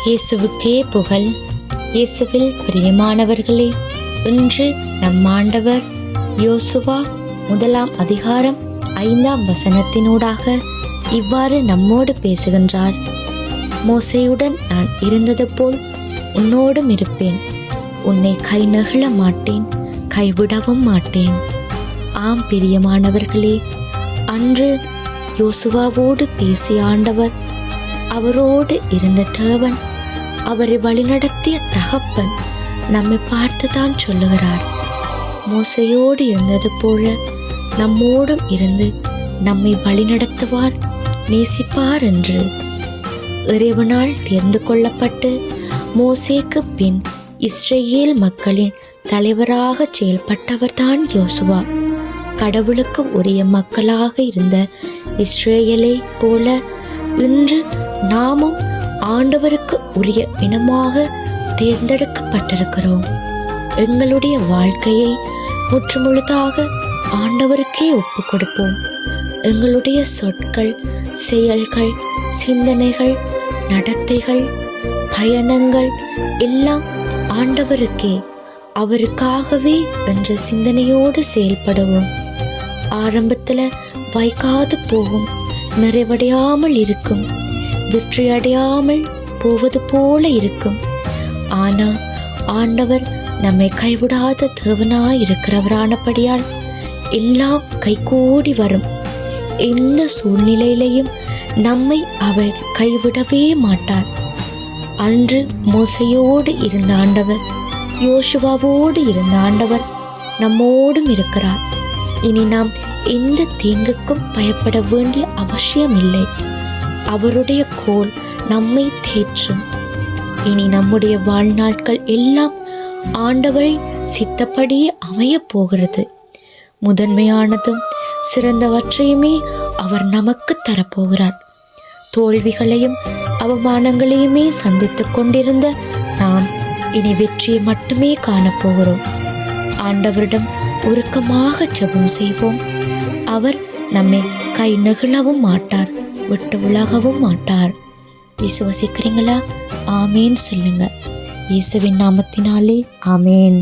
இயேசுவுக்கே புகழ். இயேசுவில் பிரியமானவர்களே, இன்று நம் ஆண்டவர் யோசுவா 1 அதிகாரம் 5 வசனத்தினூடாக இவ்வாறு நம்மோடு பேசுகின்றார். மோசேயுடன் நான் இருந்தது போல் உன்னோடும் இருப்பேன், உன்னை கை நெகிழ மாட்டேன், கைவிடவும் மாட்டேன். ஆம் பிரியமானவர்களே, அன்று யோசுவாவோடு பேசிய ஆண்டவர், அவரோடு இருந்த தேவன், அவரை வழிநடத்திய தகப்பன் நம்மை பார்த்துதான் சொல்லுகிறார். மோசையோடு இருந்தது போல நம்மோடும் இருந்து நம்மை வழிநடத்துவார், நேசிப்பார் என்று. இறைவனால் தேர்ந்து கொள்ளப்பட்டு மோசேக்கு பின் இஸ்ரேல் மக்களின் தலைவராக செயல்பட்டவர்தான் யோசுவா. கடவுளுக்கு உரிய மக்களாக இருந்த இஸ்ரேலை போல இன்று நாமும் ஆண்டவருக்கு உரிய இனமாக தேர்ந்தெடுக்கப்பட்டிருக்கிறோம். எங்களுடைய வாழ்க்கையை முற்றுமுழுதாக ஆண்டவருக்கே ஒப்பு கொடுப்போம். எங்களுடைய சொற்கள், செயல்கள், சிந்தனைகள், நடத்தைகள், பயணங்கள் எல்லாம் ஆண்டவருக்கே, அவருக்காகவே என்ற சிந்தனையோடு செயல்படுவோம். ஆரம்பத்தில் வைக்காது போகும், நிறைவடையாமல் இருக்கும், வெற்றியடையாமல் போவது போல இருக்கும். ஆனால் ஆண்டவர் நம்மை கைவிடாத தேவனாயிருக்கிறவரானபடியால் எல்லாம் கைகூடி வரும். எந்த சூழ்நிலையிலையும் நம்மை அவர் கைவிடவே மாட்டார். அன்று மோசையோடு இருந்த ஆண்டவர், யோசுவாவோடு இருந்த ஆண்டவர் நம்மோடும் இருக்கிறார். இனி நாம் எந்த தீங்குக்கும் பயப்பட வேண்டிய அவசியம் இல்லை. அவருடைய கோல் நம்மை தேற்றும். இனி நம்முடைய வாழ்நாட்கள் எல்லாம் ஆண்டவரை சித்தப்படியே அமையப் போகிறது. முதன்மையானதும் சிறந்தவற்றையுமே அவர் நமக்கு தரப்போகிறார். தோல்விகளையும் அவமானங்களையுமே சந்தித்து கொண்டிருந்த நாம் இனி வெற்றியை மட்டுமே காணப்போகிறோம். ஆண்டவரிடம் உருக்கமாக ஜெபம் செய்வோம். அவர் நம்மை கை நெகிழவும் மாட்டார், விட்டு விலகவும் மாட்டார். விசுவசிக்கிறீங்களா? ஆமேன் சொல்லுங்க. இயேசுவின் நாமத்தினாலே ஆமேன்.